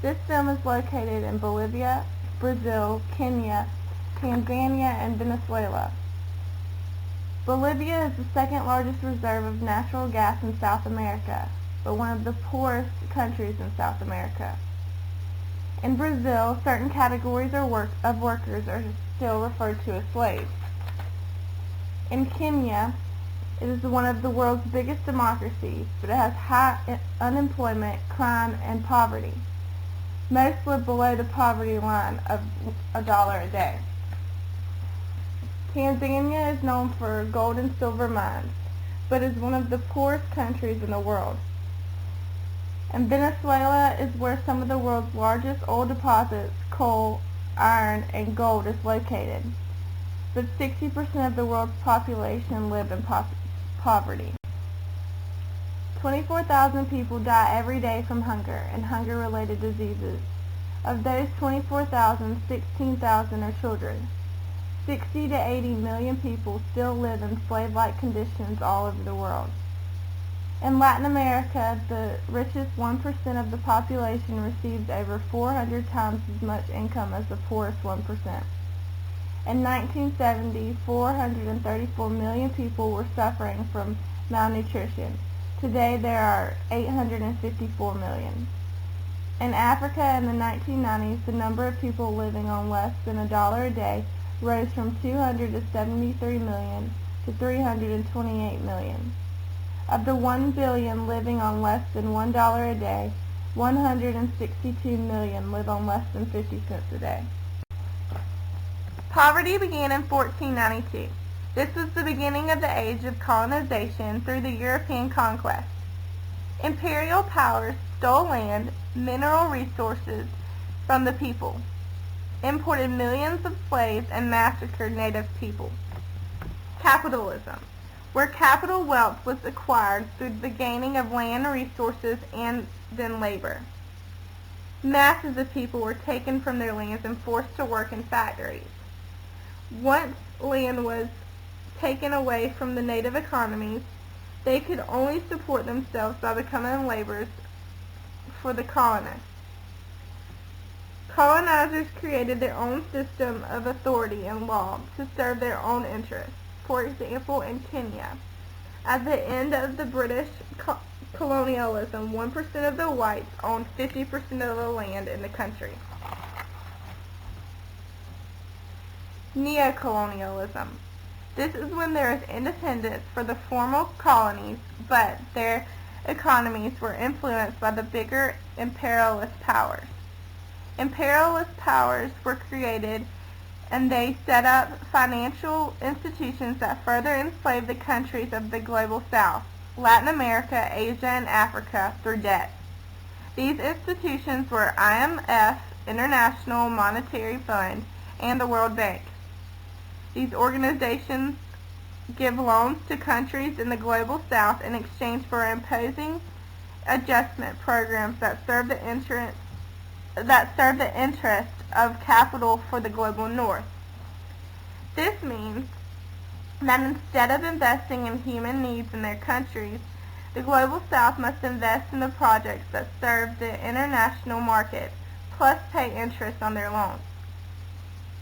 This film is located in Bolivia, Brazil, Kenya, Tanzania, and Venezuela. Bolivia is the second largest reserve of natural gas in South America, but one of the poorest countries in South America. In Brazil, certain categories of workers are still referred to as slaves. In Kenya, it is one of the world's biggest democracies, but it has high unemployment, crime, and poverty. Most live below the poverty line of $1 a day. Tanzania is known for gold and silver mines, but is one of the poorest countries in the world. And Venezuela is where some of the world's largest oil deposits, coal, iron, and gold is located. But 60% of the world's population live in poverty. 24,000 people die every day from hunger and hunger-related diseases. Of those 24,000, 16,000 are children. 60 to 80 million people still live in slave-like conditions all over the world. In Latin America, the richest 1% of the population receives over 400 times as much income as the poorest 1%. In 1970, 434 million people were suffering from malnutrition. Today there are 854 million. In Africa in the 1990s, the number of people living on less than $1 a day rose from 273 million to 328 million. Of the 1 billion living on less than $1 a day, 162 million live on less than 50 cents a day. Poverty began in 1492. This was the beginning of the age of colonization through the European conquest. Imperial powers stole land, mineral resources from the people, imported millions of slaves, and massacred native people. Capitalism, where capital wealth was acquired through the gaining of land resources and then labor. Masses of people were taken from their lands and forced to work in factories. Once land was taken away from the native economies, they could only support themselves by becoming laborers for the colonists. Colonizers created their own system of authority and law to serve their own interests. For example, in Kenya, at the end of the British colonialism, 1% of the whites owned 50% of the land in the country. Neocolonialism. This is when there is independence for the former colonies, but their economies were influenced by the bigger imperialist powers. Imperialist powers were created and they set up financial institutions that further enslaved the countries of the global south, Latin America, Asia, and Africa through debt. These institutions were IMF, International Monetary Fund, and the World Bank. These organizations give loans to countries in the global south in exchange for imposing adjustment programs that serve the interest of capital for the global north. This means that instead of investing in human needs in their countries, the global south must invest in the projects that serve the international market, plus pay interest on their loans.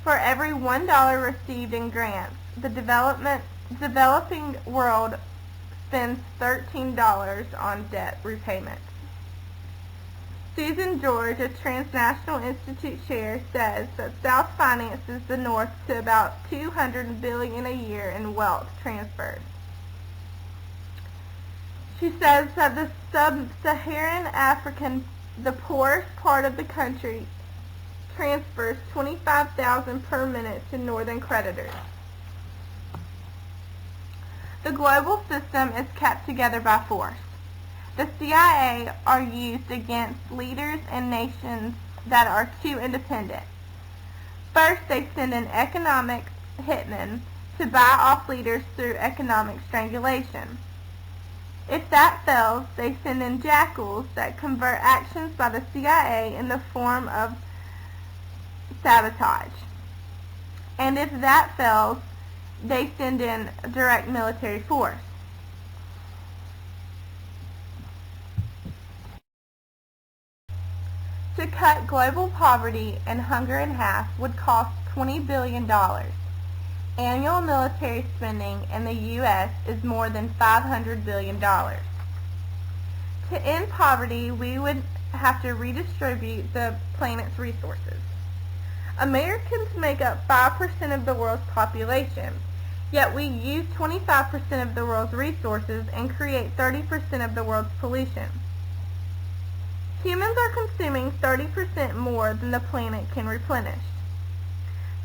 For every $1 received in grants, the developing world spends $13 on debt repayment. Susan George, a Transnational Institute chair, says that South finances the North to about $200 billion a year in wealth transfers. She says that the sub-Saharan African, the poorest part of the country, transfers $25,000 per minute to northern creditors. The global system is kept together by force. The CIA are used against leaders and nations that are too independent. First, they send in economic hitmen to buy off leaders through economic strangulation. If that fails, they send in jackals that convert actions by the CIA in the form of sabotage. And if that fails, they send in direct military force. To cut global poverty and hunger in half would cost $20 billion. Annual military spending in the U.S. is more than $500 billion. To end poverty, we would have to redistribute the planet's resources. Americans make up 5% of the world's population, yet we use 25% of the world's resources and create 30% of the world's pollution. Humans are consuming 30% more than the planet can replenish.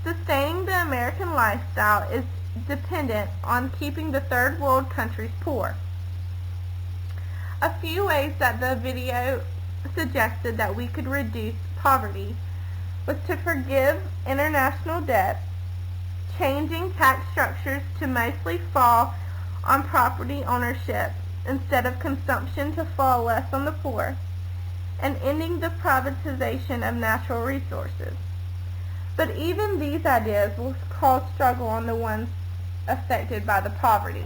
Sustaining the American lifestyle is dependent on keeping the third world countries poor. A few ways that the video suggested that we could reduce poverty was to forgive international debt, changing tax structures to mostly fall on property ownership instead of consumption to fall less on the poor, and ending the privatization of natural resources. But even these ideas will cause struggle on the ones affected by the poverty.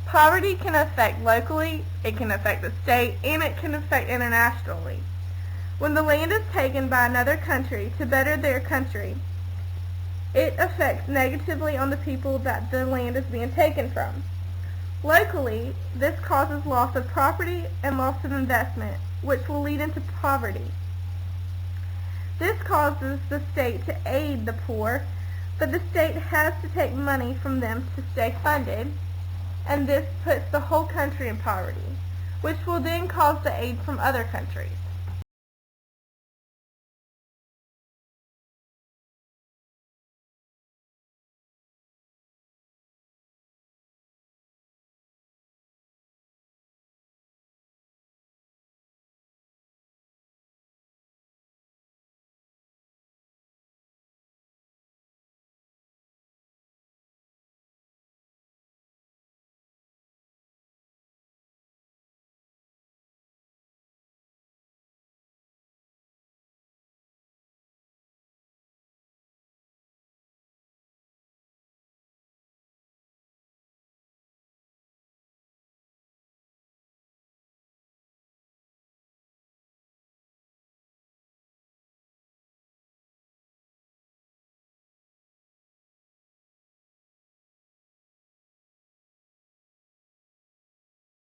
Poverty can affect locally, it can affect the state, and it can affect internationally. When the land is taken by another country to better their country, it affects negatively on the people that the land is being taken from. Locally, this causes loss of property and loss of investment, which will lead into poverty. This causes the state to aid the poor, but the state has to take money from them to stay funded, and this puts the whole country in poverty, which will then cause the aid from other countries.